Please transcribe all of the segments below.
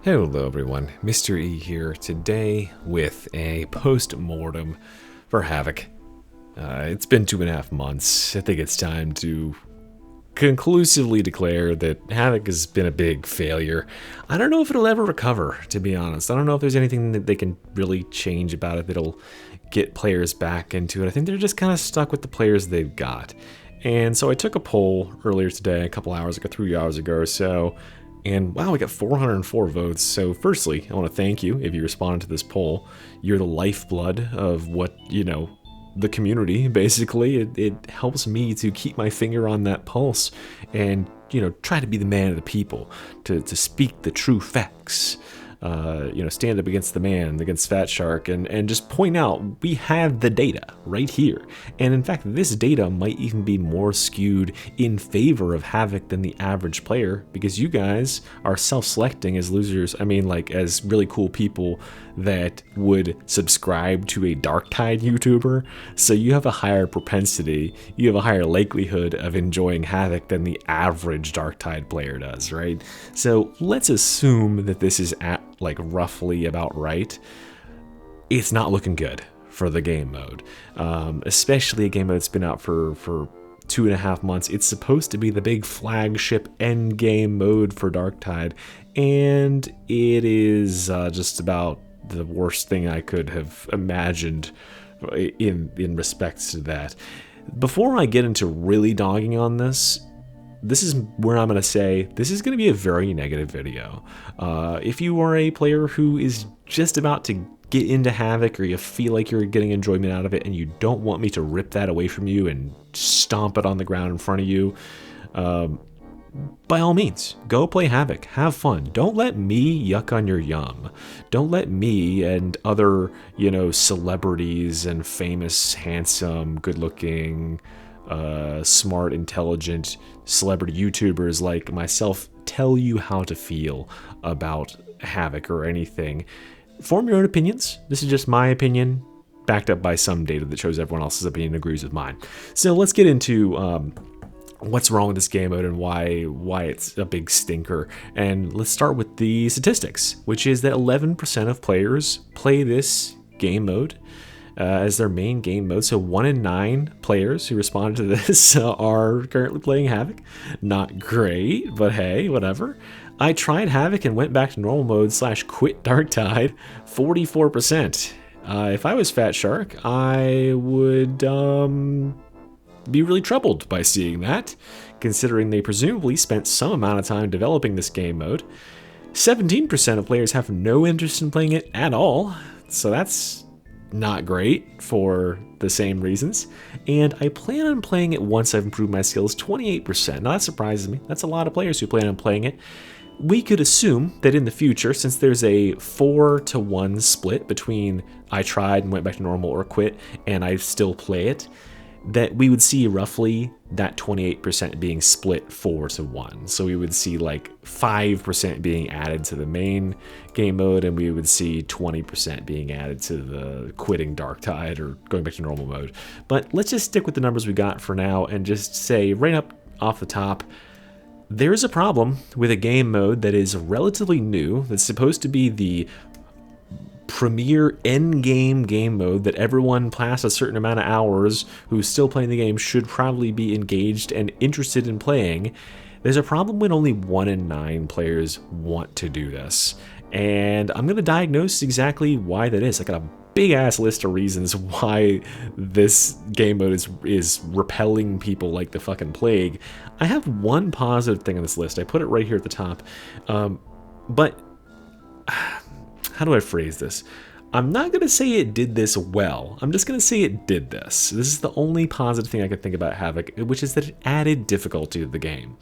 Hello everyone, Mr. E here today with a post-mortem for Havoc. It's been 2.5 months. I think it's time to conclusively declare that Havoc has been a big failure. I don't know if it'll ever recover, to be honest. I don't know if there's anything that they can really change about it that'll get players back into it. I think they're just kind of stuck with the players they've got. And so I took a poll earlier today, a couple hours ago, 3 hours ago or so, and wow, we got 404 votes. So firstly, I want to thank you if you responded to this poll. You're the lifeblood of the community, basically. It helps me to keep my finger on that pulse and, try to be the man of the people, to speak the true facts. Stand up against the man, against Fat Shark, and just point out we have the data right here. And in fact, this data might even be more skewed in favor of Havoc than the average player, because you guys are self-selecting as losers. I mean, like, as really cool people that would subscribe to a Darktide YouTuber. So you have a higher propensity, you have a higher likelihood of enjoying Havoc than the average Darktide player does, right? So let's assume that this is at like roughly about right. It's not looking good for the game mode, especially a game mode that's been out for 2.5 months. It's supposed to be the big flagship end game mode for Darktide, and it is just about the worst thing I could have imagined in respects to that. Before I get into really dogging on this is where I'm going to say this is going to be a very negative video. If you are a player who is just about to get into Havoc, or you feel like you're getting enjoyment out of it and you don't want me to rip that away from you and stomp it on the ground in front of you, by all means, go play Havoc. Have fun. Don't let me yuck on your yum. Don't let me and other, celebrities and famous, handsome, good-looking, smart, intelligent celebrity YouTubers like myself tell you how to feel about Havoc or anything. Form your own opinions. This is just my opinion, backed up by some data that shows everyone else's opinion agrees with mine. So let's get into what's wrong with this game mode and why it's a big stinker. And let's start with the statistics, which is that 11% of players play this game mode as their main game mode. So 1 in 9 players who responded to this are currently playing Havoc. Not great, but hey, whatever. I tried Havoc and went back to normal mode / quit Darktide, 44%. If I was Fat Shark, I would be really troubled by seeing that, considering they presumably spent some amount of time developing this game mode. 17% of players have no interest in playing it at all, so that's not great for the same reasons. And I plan on playing it once I've improved my skills, 28%. Now that surprises me. That's a lot of players who plan on playing it. We could assume that in the future, since there's a 4-to-1 split between I tried and went back to normal or quit and I still play it, that we would see roughly that 28% being split 4-to-1. So we would see like 5% being added to the main game mode, and we would see 20% being added to the quitting Darktide or going back to normal mode. But let's just stick with the numbers we got for now and just say right up off the top, there's a problem with a game mode that is relatively new, that's supposed to be the premier endgame game mode that everyone past a certain amount of hours who's still playing the game should probably be engaged and interested in playing. There's a problem when only 1 in 9 players want to do this. And I'm going to diagnose exactly why that is. I got a big ass list of reasons why this game mode is repelling people like the fucking plague. I have one positive thing on this list. I put it right here at the top. But how do I phrase this? I'm not going to say it did this well. I'm just going to say it did this. This is the only positive thing I could think about Havoc, which is that it added difficulty to the game.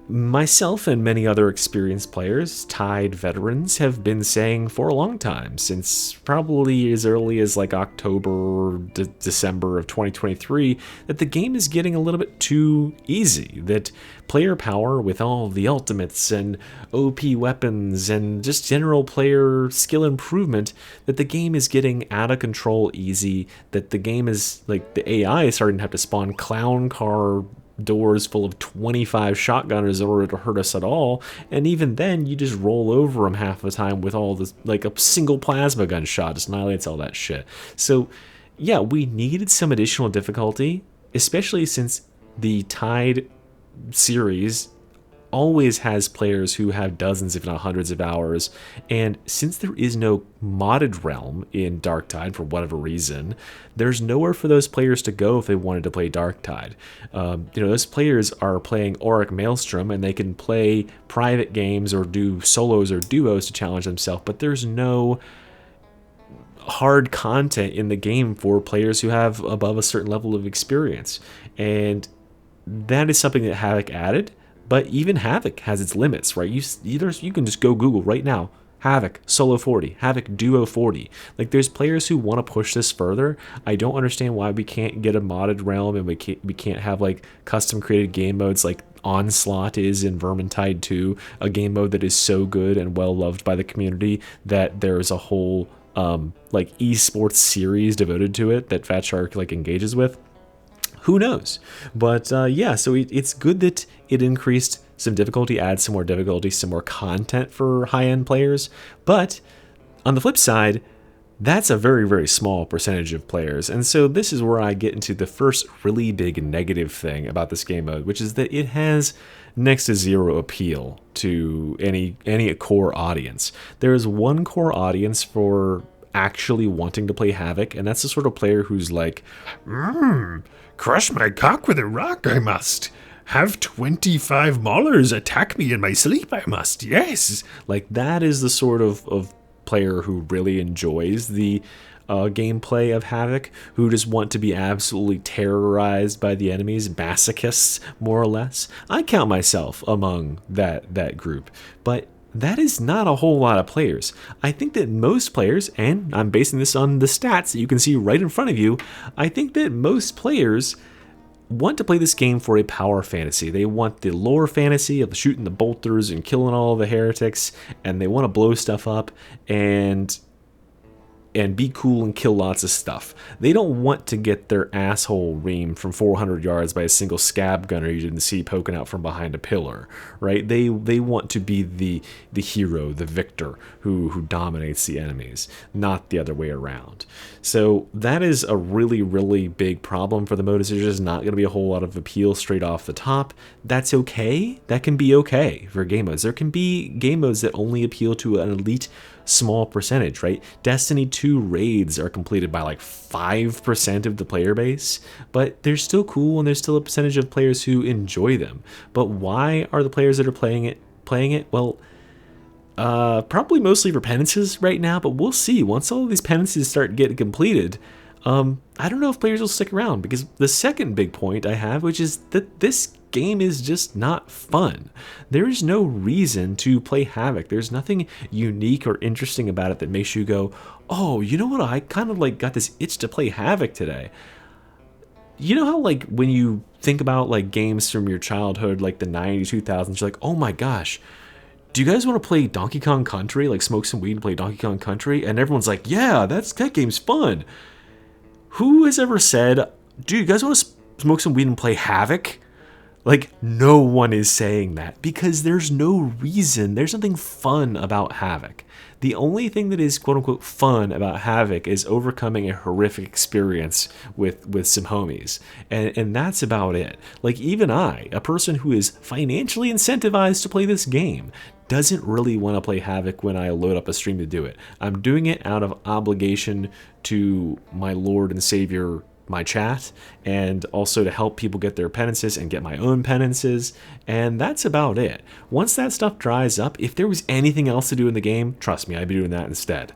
Myself and many other experienced players, Tide veterans, have been saying for a long time, since probably as early as like October, December of 2023, that the game is getting a little bit too easy, that player power with all the ultimates and OP weapons and just general player skill improvement, that the game is getting out of control easy, that the game is, like, the AI is starting to have to spawn clown car doors full of 25 shotgunners in order to hurt us at all, and even then you just roll over them half the time with all this, like a single plasma gun shot just annihilates all that shit. So yeah, we needed some additional difficulty, especially since the Tide series always has players who have dozens, if not hundreds of hours. And since there is no modded realm in Darktide for whatever reason, there's nowhere for those players to go if they wanted to play Darktide. Those players are playing Auric Maelstrom, and they can play private games or do solos or duos to challenge themselves, but there's no hard content in the game for players who have above a certain level of experience. And that is something that Havoc added. But even Havoc has its limits, right? You can just go Google right now, Havoc solo 40, Havoc duo 40. Like, there's players who want to push this further. I don't understand why we can't get a modded realm, and we can't have like custom created game modes like Onslaught is in Vermintide 2, a game mode that is so good and well loved by the community that there's a whole like esports series devoted to it that Fat Shark like engages with. Who knows? But yeah, so it's good that it increased some difficulty, adds some more difficulty, some more content for high-end players. But on the flip side, that's a very, very small percentage of players. And so this is where I get into the first really big negative thing about this game mode, which is that it has next to zero appeal to any core audience. There is one core audience for actually wanting to play Havoc, and that's the sort of player who's like, crush my cock with a rock, I must. Have 25 maulers attack me in my sleep, I must. Yes. Like, that is the sort of player who really enjoys the gameplay of Havoc, who just want to be absolutely terrorized by the enemies, masochists, more or less. I count myself among that group, but that is not a whole lot of players. I think that most players, and I'm basing this on the stats that you can see right in front of you, I think that most players want to play this game for a power fantasy. They want the lore fantasy of shooting the bolters and killing all the heretics, and they want to blow stuff up and be cool and kill lots of stuff. They don't want to get their asshole reamed from 400 yards by a single scab gunner you didn't see poking out from behind a pillar, right? They want to be the hero, the victor who dominates the enemies, not the other way around. So that is a really, really big problem for the mode. There's just not going to be a whole lot of appeal straight off the top. That's okay. That can be okay for game modes. There can be game modes that only appeal to an elite small percentage, right? Destiny 2 raids are completed by like 5% of the player base, but they're still cool, and there's still a percentage of players who enjoy them. But why are the players that are playing it? Well, probably mostly for penances right now, but we'll see. Once all of these penances start getting completed, I don't know if players will stick around, because the second big point I have, which is that this game is just not fun. There is no reason to play Havoc. There's nothing unique or interesting about it that makes you go, oh, you know what, I kind of like got this itch to play Havoc today. You know how like when you think about like games from your childhood, like the 90s, 2000s, you're like, oh my gosh, do you guys want to play Donkey Kong Country? Like smoke some weed and play Donkey Kong Country? And everyone's like, yeah, that game's fun. Who has ever said, do you guys want to smoke some weed and play Havoc? Like, no one is saying that, because there's no reason. There's nothing fun about Havoc. The only thing that is quote-unquote fun about Havoc is overcoming a horrific experience with some homies. And that's about it. Like, even I, a person who is financially incentivized to play this game, doesn't really want to play Havoc when I load up a stream to do it. I'm doing it out of obligation to my Lord and Savior, my chat, and also to help people get their penances and get my own penances, and that's about it. Once that stuff dries up, if there was anything else to do in the game, trust me, I'd be doing that instead.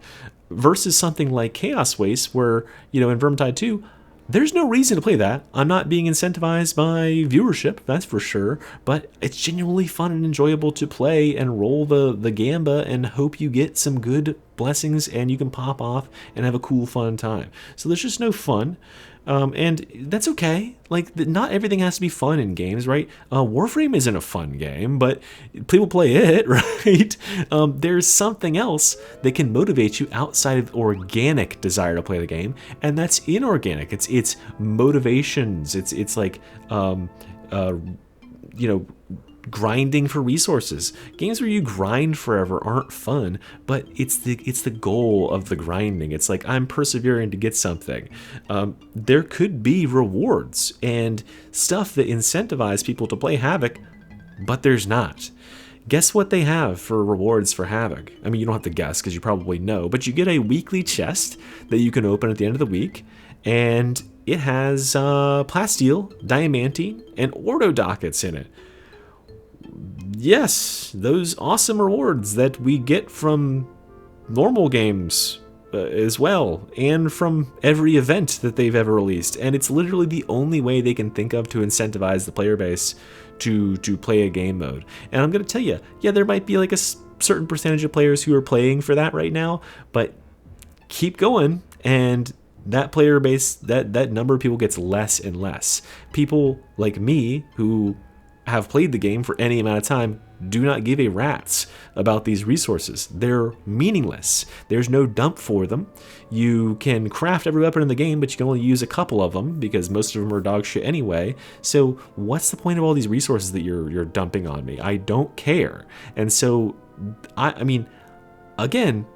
Versus something like Chaos Waste, where, you know, in Vermintide 2, there's no reason to play that. I'm not being incentivized by viewership, that's for sure, but it's genuinely fun and enjoyable to play and roll the gamba and hope you get some good blessings and you can pop off and have a cool, fun time. So there's just no fun. And that's okay. Like, not everything has to be fun in games, right? Warframe isn't a fun game, but people play it, right? There's something else that can motivate you outside of organic desire to play the game, and that's inorganic. It's motivations. It's like you know, grinding for resources. Games where you grind forever aren't fun, but it's the goal of the grinding. It's like, I'm persevering to get something. There could be rewards and stuff that incentivize people to play Havoc, but there's not. Guess what they have for rewards for Havoc? I mean, you don't have to guess because you probably know, but you get a weekly chest that you can open at the end of the week, and it has plasteel, diamantine, and ordo dockets in it. Yes, those awesome rewards that we get from normal games as well, and from every event that they've ever released. And it's literally the only way they can think of to incentivize the player base to play a game mode. And I'm going to tell you, yeah, there might be like a certain percentage of players who are playing for that right now, but keep going, and that player base, that number of people gets less and less. People like me who have played the game for any amount of time do not give a rat's about these resources. They're meaningless. There's no dump for them. You can craft every weapon in the game, but you can only use a couple of them because most of them are dog shit anyway. So what's the point of all these resources that you're dumping on me? I don't care. And so, I mean, again,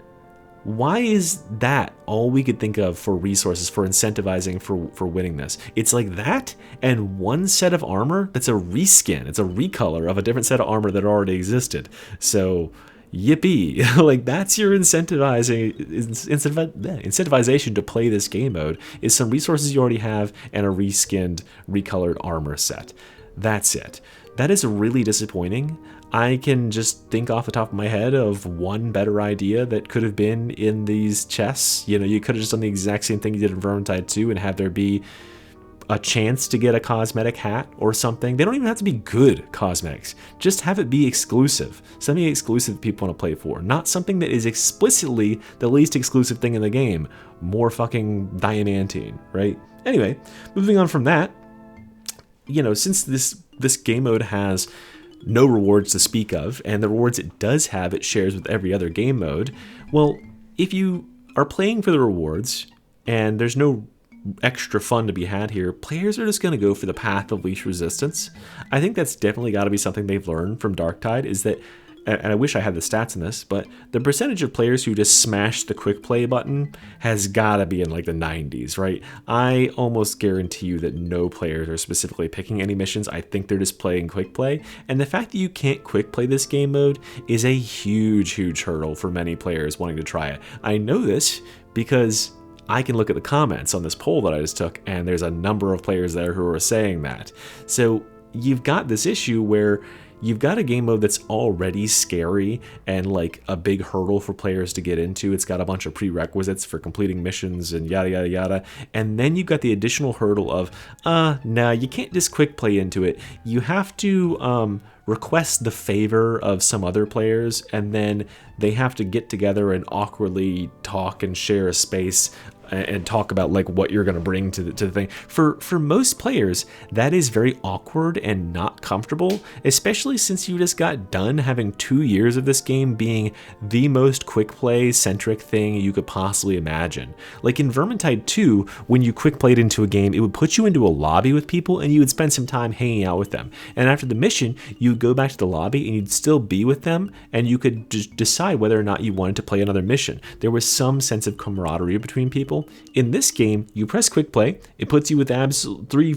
why is that all we could think of for resources, for incentivizing for winning this? It's like that and one set of armor that's a reskin. It's a recolor of a different set of armor that already existed. So, yippee. Like, that's your incentivization to play this game mode, is some resources you already have and a reskinned, recolored armor set. That's it. That is really disappointing. I can just think off the top of my head of one better idea that could have been in these chests. You know, you could have just done the exact same thing you did in Vermintide 2 and have there be a chance to get a cosmetic hat or something. They don't even have to be good cosmetics. Just have it be exclusive. Something exclusive that people want to play for. Not something that is explicitly the least exclusive thing in the game. More fucking diamantine, right? Anyway, moving on from that, you know, since this game mode has no rewards to speak of, and the rewards it does have, it shares with every other game mode. Well, if you are playing for the rewards and there's no extra fun to be had here, players are just going to go for the path of least resistance. I think that's definitely got to be something they've learned from Darktide, is that, and I wish I had the stats in this, but the percentage of players who just smash the quick play button has got to be in like the 90s, right? I almost guarantee you that no players are specifically picking any missions. I think they're just playing quick play. And the fact that you can't quick play this game mode is a huge, huge hurdle for many players wanting to try it. I know this because I can look at the comments on this poll that I just took, and there's a number of players there who are saying that. So you've got this issue where you've got a game mode that's already scary and like a big hurdle for players to get into. It's got a bunch of prerequisites for completing missions and yada, yada, yada. And then you've got the additional hurdle of, nah, you can't just quick play into it. You have to request the favor of some other players, and then they have to get together and awkwardly talk and share a space and talk about like what you're going to bring to the thing. For most players, that is very awkward and not comfortable, especially since you just got done having 2 years of this game being the most quick play centric thing you could possibly imagine. Like in Vermintide 2, when you quick played into a game, it would put you into a lobby with people and you would spend some time hanging out with them. And after the mission, you would go back to the lobby and you'd still be with them, and you could decide whether or not you wanted to play another mission. There was some sense of camaraderie between people. In this game, you press quick play, it puts you with absolutely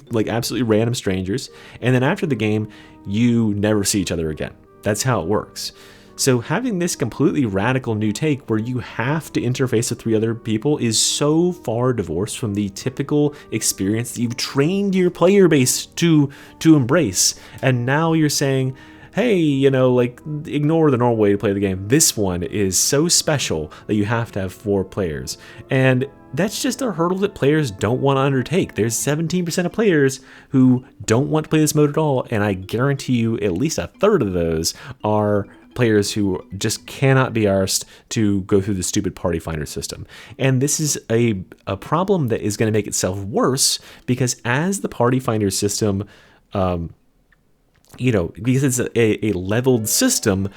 random strangers, and then after the game, you never see each other again. That's how it works. So having this completely radical new take where you have to interface with 3 other people is so far divorced from the typical experience that you've trained your player base to embrace. And now you're saying, hey, you know, like, ignore the normal way to play the game. This one is so special that you have to have 4 players. And that's just a hurdle that players don't want to undertake. There's 17% of players who don't want to play this mode at all, and I guarantee you at least a third of those are players who just cannot be arsed to go through the stupid party finder system. And this is a problem that is going to make itself worse, because as the party finder system, you know, because it's a leveled system,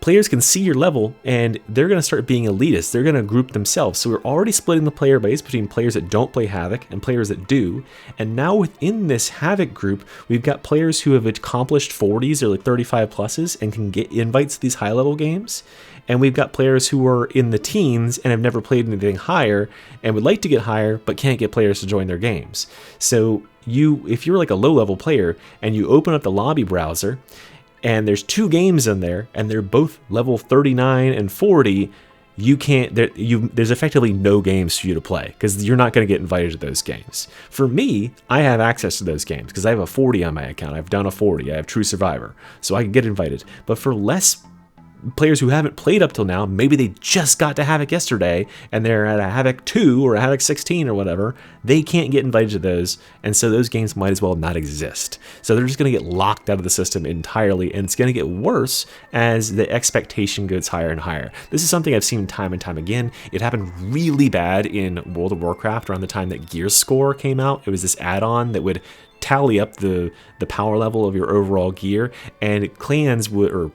players can see your level and they're going to start being elitist. They're going to group themselves. So we're already splitting the player base between players that don't play Havoc and players that do. And now within this Havoc group, we've got players who have accomplished 40s or like 35 pluses and can get invites to these high level games. And we've got players who are in the teens and have never played anything higher and would like to get higher, but can't get players to join their games. So if you're like a low level player and you open up the lobby browser and there's 2 games in there and they're both level 39 and 40, there's effectively no games for you to play because you're not going to get invited to those games. For me, I have access to those games because I have a 40 on my account. I've done a 40. I have True Survivor, so I can get invited. But for less players who haven't played up till now, maybe they just got to Havoc yesterday and they're at a Havoc 2 or a Havoc 16 or whatever, they can't get invited to those, and so those games might as well not exist. So they're just going to get locked out of the system entirely, and it's going to get worse as the expectation goes higher and higher. This is something I've seen time and time again. It happened really bad in World of Warcraft around the time that Gear Score came out. It was this add-on that would tally up the power level of your overall gear, and clans would, or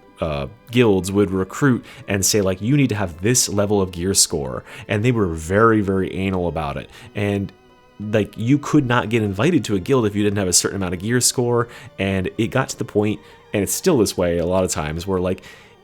guilds would recruit and say like, you need to have this level of gear score, and they were very, very anal about it. And like, you could not get invited to a guild if you didn't have a certain amount of gear score, and it got to the point, and it's still this way a lot of times, where like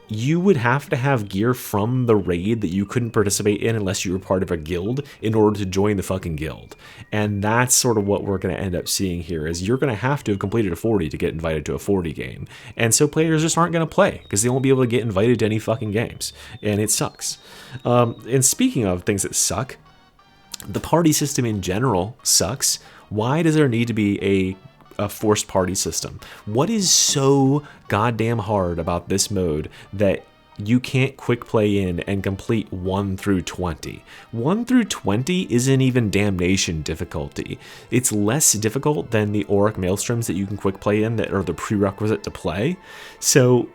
you would have to have gear from the raid that you couldn't participate in unless you were part of a guild in order to join the fucking guild. And that's sort of what we're going to end up seeing here, is you're going to have to have completed a 40 to get invited to a 40 game. And so players just aren't going to play because they won't be able to get invited to any fucking games. And it sucks. And speaking of things that suck, the party system in general sucks. Why does there need to be a forced party system? What is so goddamn hard about this mode that you can't quick play in and complete 1 through 20? 1 through 20 isn't even damnation difficulty. It's less difficult than the Auric Maelstroms that you can quick play in that are the prerequisite to play. So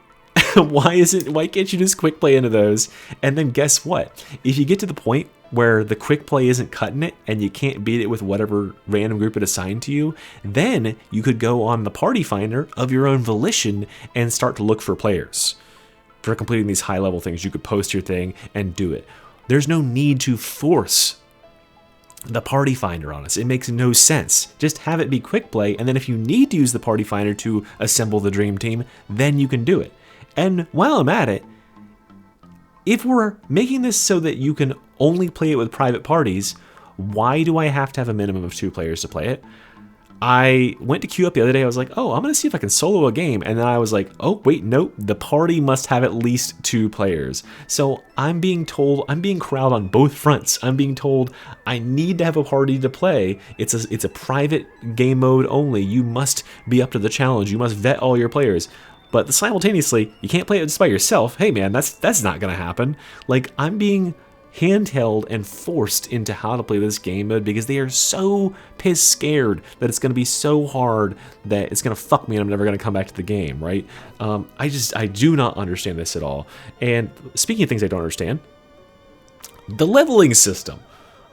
why can't you just quick play into those? And then guess what? If you get to the point where the quick play isn't cutting it and you can't beat it with whatever random group it assigned to you, then you could go on the party finder of your own volition and start to look for players for completing these high level things. You could post your thing and do it. There's no need to force the party finder on us. It makes no sense. Just have it be quick play, and then if you need to use the party finder to assemble the dream team, then you can do it. And while I'm at it, if we're making this so that you can only play it with private parties, why do I have to have a minimum of 2 players to play it? I went to queue up the other day. I was like, oh, I'm going to see if I can solo a game. And then I was like, oh, wait, nope. The party must have at least 2 players. So I'm being corralled on both fronts. I'm being told I need to have a party to play. It's a private game mode only. You must be up to the challenge. You must vet all your players. But simultaneously, you can't play it just by yourself. Hey man, that's not gonna happen. Like, I'm being handheld and forced into how to play this game mode because they are so piss scared that it's gonna be so hard that it's gonna fuck me and I'm never gonna come back to the game, right? I do not understand this at all. And speaking of things I don't understand, the leveling system.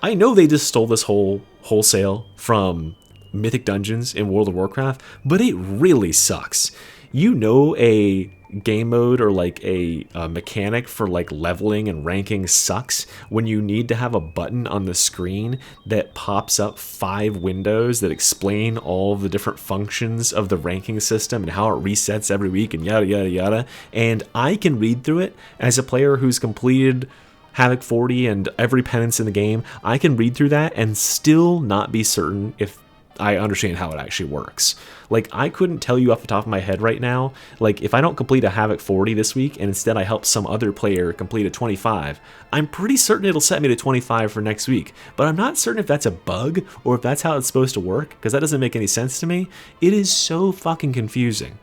I know they just stole this wholesale from Mythic Dungeons in World of Warcraft, but it really sucks. You know, a game mode or like a mechanic for like leveling and ranking sucks when you need to have a button on the screen that pops up 5 windows that explain all the different functions of the ranking system and how it resets every week and yada yada yada. And I can read through it as a player who's completed Havoc 40 and every penance in the game. I can read through that and still not be certain if I understand how it actually works. Like, I couldn't tell you off the top of my head right now, like, if I don't complete a Havoc 40 this week and instead I help some other player complete a 25, I'm pretty certain it'll set me to 25 for next week. But I'm not certain if that's a bug or if that's how it's supposed to work, because that doesn't make any sense to me. It is so fucking confusing.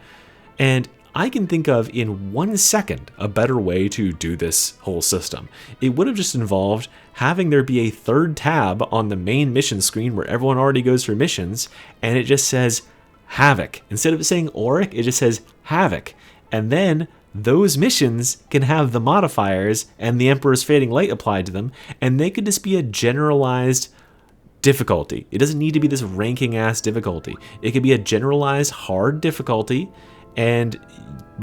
And I can think of in 1 second a better way to do this whole system. It would have just involved having there be a 3rd tab on the main mission screen where everyone already goes for missions, and it just says Havoc. Instead of it saying Auric, it just says Havoc. And then those missions can have the modifiers and the Emperor's Fading Light applied to them, and they could just be a generalized difficulty. It doesn't need to be this ranking ass difficulty. It could be a generalized hard difficulty, and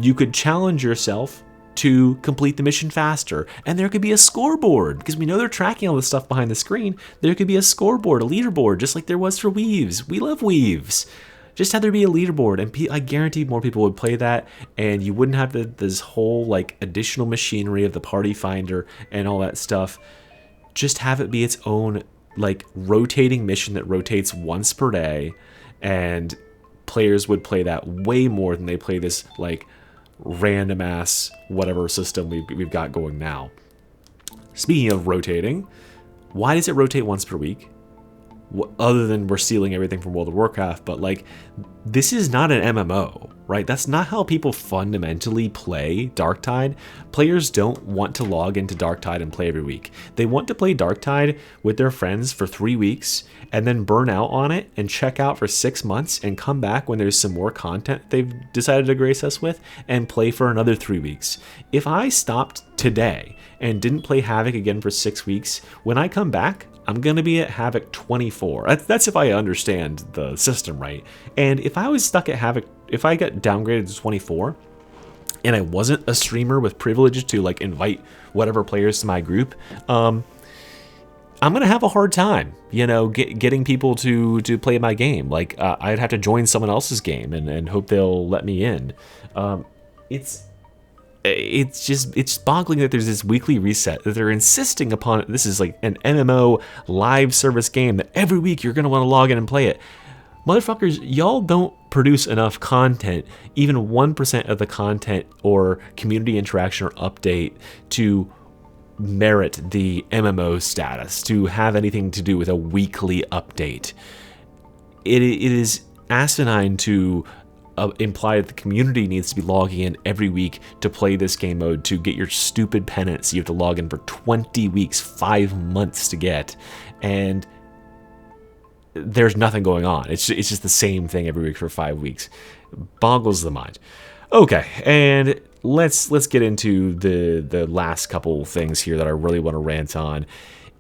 you could challenge yourself to complete the mission faster. And there could be a scoreboard, because we know they're tracking all this stuff behind the screen. There could be a scoreboard, a leaderboard, just like there was for Weaves. We love Weaves. Just have there be a leaderboard, and I guarantee more people would play that, and you wouldn't have this whole like additional machinery of the party finder and all that stuff. Just have it be its own like rotating mission that rotates once per day, and players would play that way more than they play this like random ass whatever system we've got going now. Speaking of rotating, why does it rotate once per week? Other than we're stealing everything from World of Warcraft, but like, this is not an MMO, right? That's not how people fundamentally play Darktide. Players don't want to log into Darktide and play every week. They want to play Darktide with their friends for 3 weeks and then burn out on it and check out for 6 months and come back when there's some more content they've decided to grace us with and play for another 3 weeks. If I stopped today and didn't play Havoc again for 6 weeks, when I come back, I'm going to be at Havoc 24. That's if I understand the system right. And if I was stuck at Havoc, if I got downgraded to 24, and I wasn't a streamer with privilege to like invite whatever players to my group, I'm going to have a hard time, you know, getting people to play my game. Like, I'd have to join someone else's game and hope they'll let me in. It's boggling that there's this weekly reset, that they're insisting upon it. This is like an MMO live service game that every week you're going to want to log in and play it. Motherfuckers, y'all don't produce enough content, even 1% of the content or community interaction or update to merit the MMO status, to have anything to do with a weekly update. It is asinine to imply that the community needs to be logging in every week to play this game mode to get your stupid pennants. You have to log in for 20 weeks, 5 months to get, and there's nothing going on. It's just the same thing every week for 5 weeks. Boggles the mind. Okay, and let's get into the last couple things here that I really want to rant on.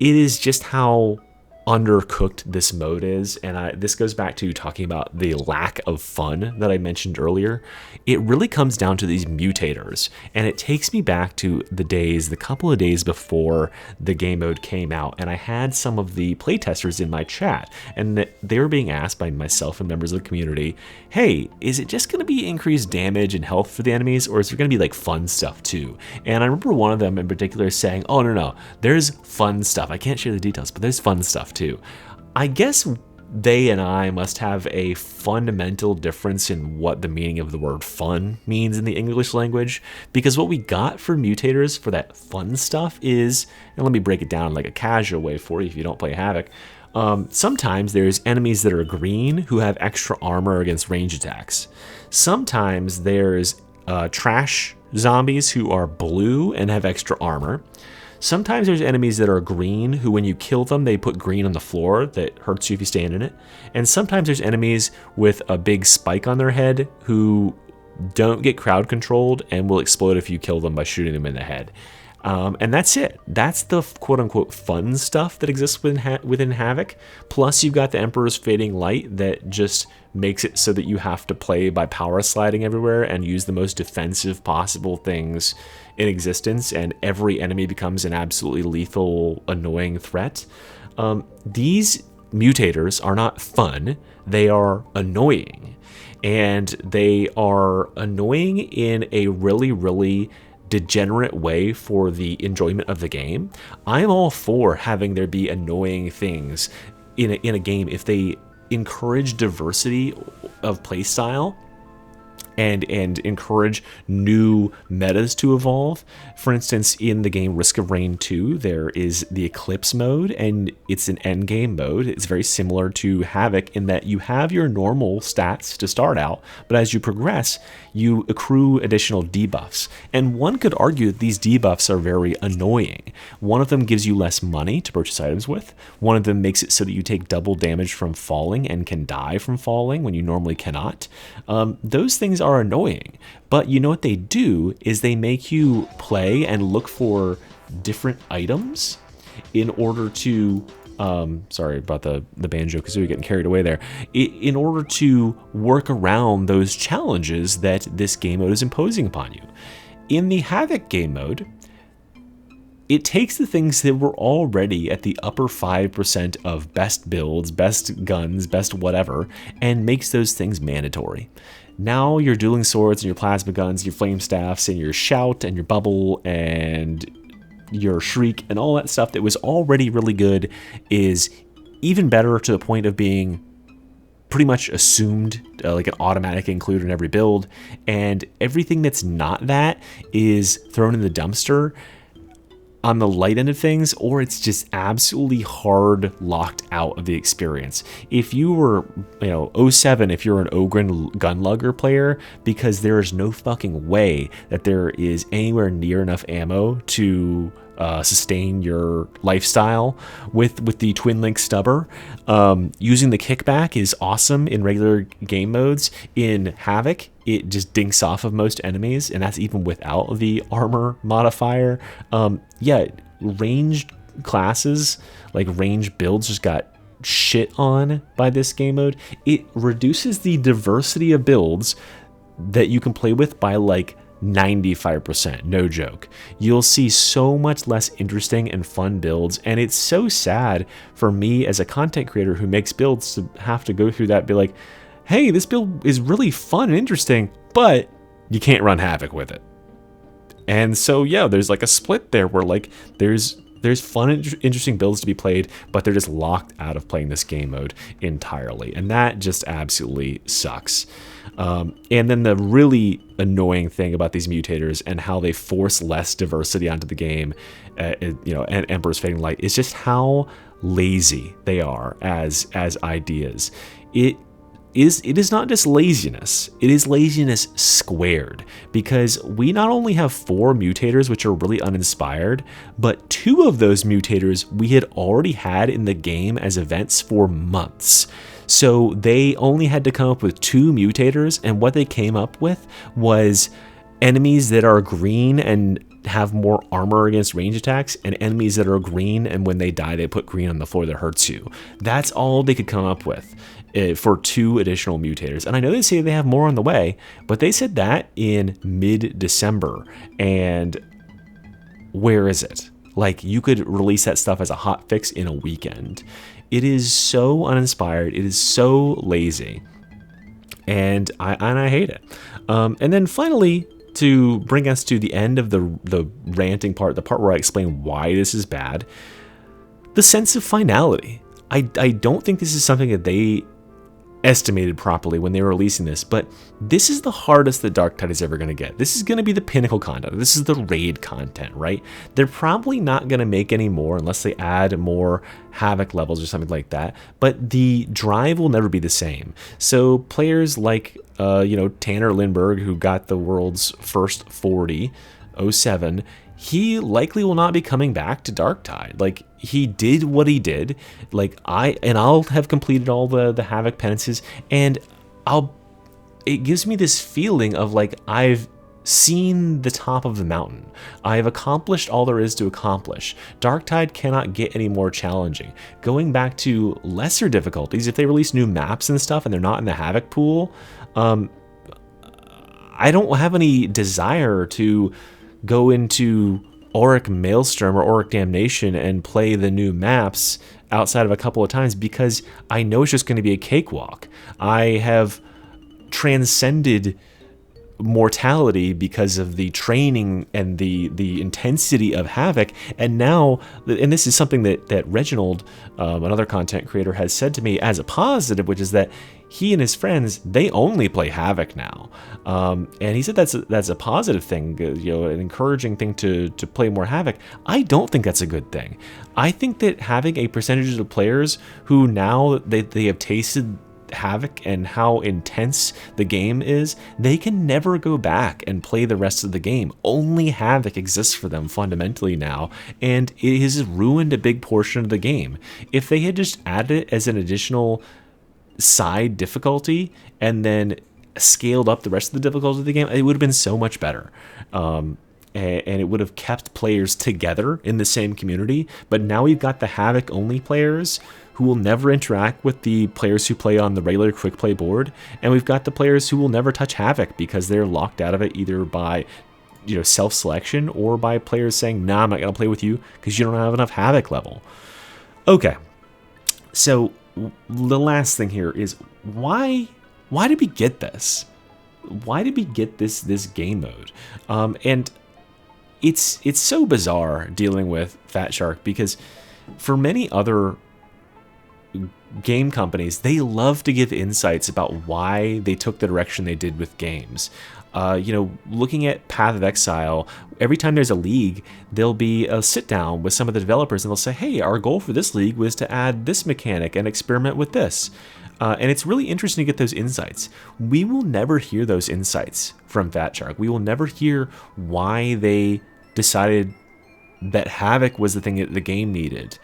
It is just how undercooked this mode is, and this goes back to talking about the lack of fun that I mentioned earlier. It really comes down to these mutators, and it takes me back to the couple of days before the game mode came out, and I had some of the playtesters in my chat, and they were being asked by myself and members of the community, hey, is it just going to be increased damage and health for the enemies, or is there going to be like fun stuff too? And I remember one of them in particular saying, oh no, there's fun stuff. I can't share the details, but there's fun stuff too. I guess they and I must have a fundamental difference in what the meaning of the word fun means in the English language, because what we got for mutators for that fun stuff is, and let me break it down like a casual way for you if you don't play Havoc, sometimes there's enemies that are green who have extra armor against range attacks. Sometimes there's trash zombies who are blue and have extra armor. Sometimes there's enemies that are green who, when you kill them, they put green on the floor that hurts you if you stand in it. And sometimes there's enemies with a big spike on their head who don't get crowd controlled and will explode if you kill them by shooting them in the head. And that's it. That's the quote-unquote fun stuff that exists within Havoc. Plus, you've got the Emperor's Fading Light that just makes it so that you have to play by power sliding everywhere and use the most defensive possible things in existence, and every enemy becomes an absolutely lethal, annoying threat. These mutators are not fun. They are annoying. And they are annoying in a really, really degenerate way for the enjoyment of the game. I'm all for having there be annoying things in a game if they encourage diversity of playstyle and encourage new metas to evolve. For instance, in the game Risk of Rain 2, there is the Eclipse mode, and it's an endgame mode. It's very similar to Havoc in that you have your normal stats to start out, but as you progress, you accrue additional debuffs. And one could argue that these debuffs are very annoying. One of them gives you less money to purchase items with. One of them makes it so that you take double damage from falling and can die from falling when you normally cannot. Those things are annoying, but you know what they do is they make you play and look for different items in order to sorry about the banjo kazooie getting carried away there, in order to work around those challenges that this game mode is imposing upon you. In the Havoc game mode, it takes the things that were already at the upper 5% of best builds, best guns, best whatever, and makes those things mandatory. Now your dueling swords and your plasma guns, your flame staffs and your shout and your bubble and your shriek and all that stuff that was already really good is even better, to the point of being pretty much assumed, like an automatic include in every build. And everything that's not that is thrown in the dumpster on the light end of things, or it's just absolutely hard locked out of the experience. If you were, '07, if you're an Ogren Gunlugger player, because there is no fucking way that there is anywhere near enough ammo to sustain your lifestyle with the Twin Link Stubber. Using the kickback is awesome in regular game modes. In Havoc, it just dinks off of most enemies, and that's even without the armor modifier. Ranged classes, like ranged builds, just got shit on by this game mode. It reduces the diversity of builds that you can play with by like 95%, no joke. You'll see so much less interesting and fun builds, and it's so sad for me as a content creator who makes builds to have to go through that and be like, hey, this build is really fun and interesting, but you can't run Havoc with it. And so there's like a split there where like there's fun and interesting builds to be played, but they're just locked out of playing this game mode entirely, and that just absolutely sucks. And then the really annoying thing about these mutators and how they force less diversity onto the game, and Emperor's Fading Light, is just how lazy they are as ideas. It is not just laziness, it is laziness squared, because we not only have 4 mutators which are really uninspired, but 2 of those mutators we had already had in the game as events for months. So they only had to come up with 2 mutators, and what they came up with was enemies that are green and have more armor against range attacks, and enemies that are green and when they die they put green on the floor that hurts you. That's all they could come up with for 2 additional mutators. And I know they say they have more on the way, but they said that in mid-December, and where is it? Like, you could release that stuff as a hot fix in a weekend. It is so uninspired, it is so lazy, and I hate it. And then finally, to bring us to the end of the ranting part, the part where I explain why this is bad, the sense of finality. I don't think this is something that they estimated properly when they were releasing this, but this is the hardest that Darktide is ever going to get. This is going to be the pinnacle content. This is the raid content, right? They're probably not going to make any more unless they add more Havoc levels or something like that, but the drive will never be the same. So players like Tanner Lindbergh, who got the world's first 40, '07, he likely will not be coming back to Darktide. Like, he did what he did. Like, I'll have completed all the Havoc penances, and it gives me this feeling of like I've seen the top of the mountain. I've accomplished all there is to accomplish. Darktide cannot get any more challenging. Going back to lesser difficulties, if they release new maps and stuff and they're not in the Havoc pool, I don't have any desire to go into Auric Maelstrom or Auric Damnation and play the new maps outside of a couple of times, because I know it's just going to be a cakewalk. I have transcended mortality because of the training and the intensity of Havoc, and now, and this is something that Reginald, another content creator, has said to me as a positive, which is that he and his friends, they only play Havoc now, and he said that's a positive thing, an encouraging thing to play more Havoc. I don't think that's a good thing. I think that having a percentage of players who now they have tasted Havoc and how intense the game is, they can never go back and play the rest of the game. Only Havoc exists for them fundamentally now, and it has ruined a big portion of the game. If they had just added it as an additional side difficulty and then scaled up the rest of the difficulty of the game, it would have been so much better. And it would have kept players together in the same community. But now we've got the Havoc only players who will never interact with the players who play on the regular quick play board, and we've got the players who will never touch Havoc because they're locked out of it either by self-selection or by players saying, nah, I'm not going to play with you because you don't have enough Havoc level. Okay, so the last thing here is why did we get this? Why did we get this game mode? And it's so bizarre dealing with Fat Shark because for many other game companies, they love to give insights about why they took the direction they did with games. Looking at Path of Exile, every time there's a league, there'll be a sit down with some of the developers and they'll say, hey, our goal for this league was to add this mechanic and experiment with this. And it's really interesting to get those insights. We will never hear those insights from Fat Shark. We will never hear why they decided that Havoc was the thing that the game needed.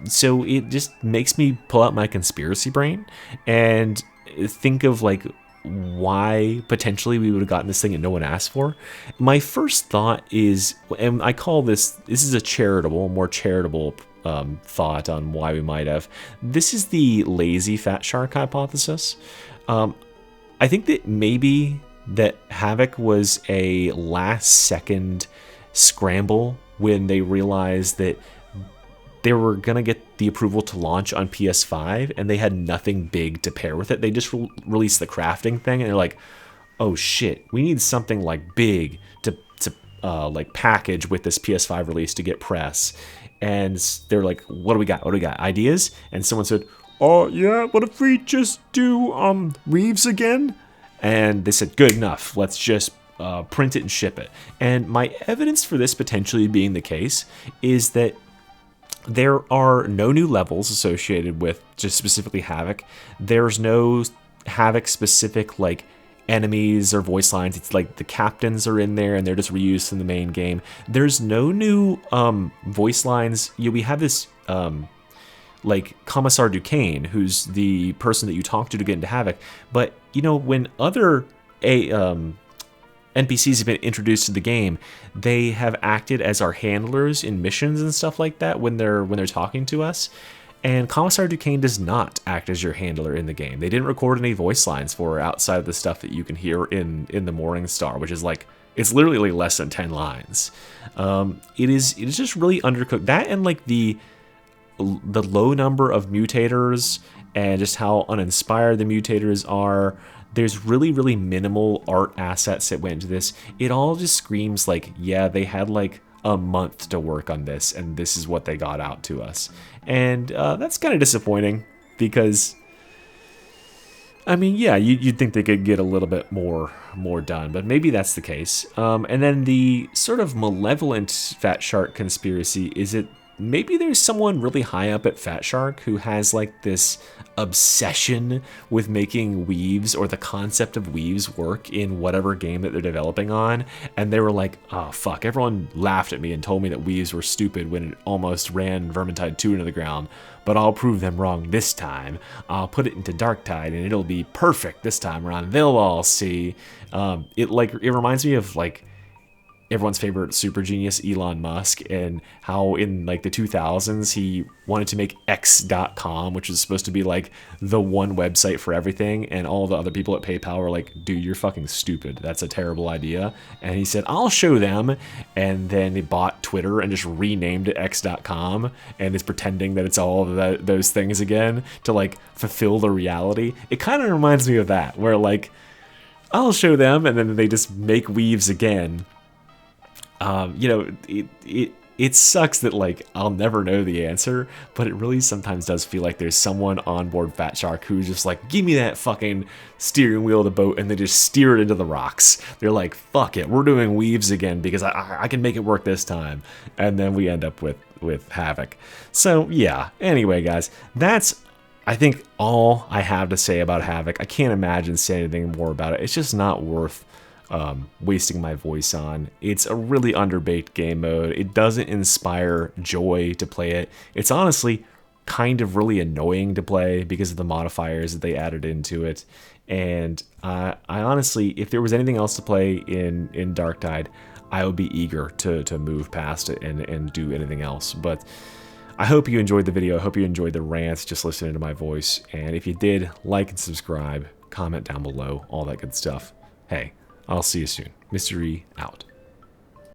So it just makes me pull out my conspiracy brain and think of like why potentially we would have gotten this thing that no one asked for. My first thought is, and I call this is a more charitable thought on why we might have. This is the lazy Fat Shark hypothesis. I think that maybe that Havoc was a last second scramble when they realized that they were going to get the approval to launch on PS5 and they had nothing big to pair with it. They just released the crafting thing and they're like, oh shit, we need something like big to like package with this PS5 release to get press. And they're like, what do we got? Ideas? And someone said, oh yeah, what if we just do weaves again? And they said, good enough. Let's just print it and ship it. And my evidence for this potentially being the case is that there are no new levels associated with just specifically Havoc. There's no Havoc specific like enemies or voice lines. It's like the captains are in there and they're just reused in the main game. There's no new voice lines. We have this like Commissar Duquesne, who's the person that you talk to get into Havoc. But when other NPCs have been introduced to the game, they have acted as our handlers in missions and stuff like that when they're talking to us. And Commissar Duquesne does not act as your handler in the game. They didn't record any voice lines for her outside of the stuff that you can hear in the Morning Star, which is like, it's literally less than 10 lines. It is just really undercooked. That and like the low number of mutators and just how uninspired the mutators are. There's really, really minimal art assets that went into this. It all just screams like, yeah, they had like a month to work on this, and this is what they got out to us. And that's kind of disappointing because, I mean, yeah, you'd think they could get a little bit more done, but maybe that's the case. And then the sort of malevolent Fat Shark conspiracy is it maybe there's someone really high up at Fat Shark who has like this obsession with making weaves or the concept of weaves work in whatever game that they're developing on. And they were like, oh fuck, everyone laughed at me and told me that weaves were stupid when it almost ran Vermintide 2 into the ground. But I'll prove them wrong this time. I'll put it into Darktide and it'll be perfect this time around. They'll all see. It reminds me of like everyone's favorite super genius Elon Musk and how in like the 2000s he wanted to make X.com, which is supposed to be like the one website for everything, and all the other people at PayPal were like, dude, you're fucking stupid, that's a terrible idea. And he said, I'll show them. And then they bought Twitter and just renamed it X.com and is pretending that it's all of those things again to like fulfill the reality. It kind of reminds me of that, where like I'll show them and then they just make weaves again. It sucks that like I'll never know the answer, but it really sometimes does feel like there's someone on board Fat Shark who's just like, give me that fucking steering wheel of the boat, and they just steer it into the rocks. They're like, fuck it, we're doing weaves again because I can make it work this time. And then we end up with Havoc. So yeah, anyway guys, that's I think all I have to say about Havoc. I can't imagine saying anything more about it. It's just not worth wasting my voice on. It's a really underbaked game mode. It doesn't inspire joy to play it. It's honestly kind of really annoying to play because of the modifiers that they added into it. And I honestly, if there was anything else to play in Darktide, I would be eager to move past it and do anything else. But I hope you enjoyed the video. I hope you enjoyed the rants just listening to my voice. And if you did, like and subscribe, comment down below, all that good stuff. Hey, I'll see you soon. Mystery out.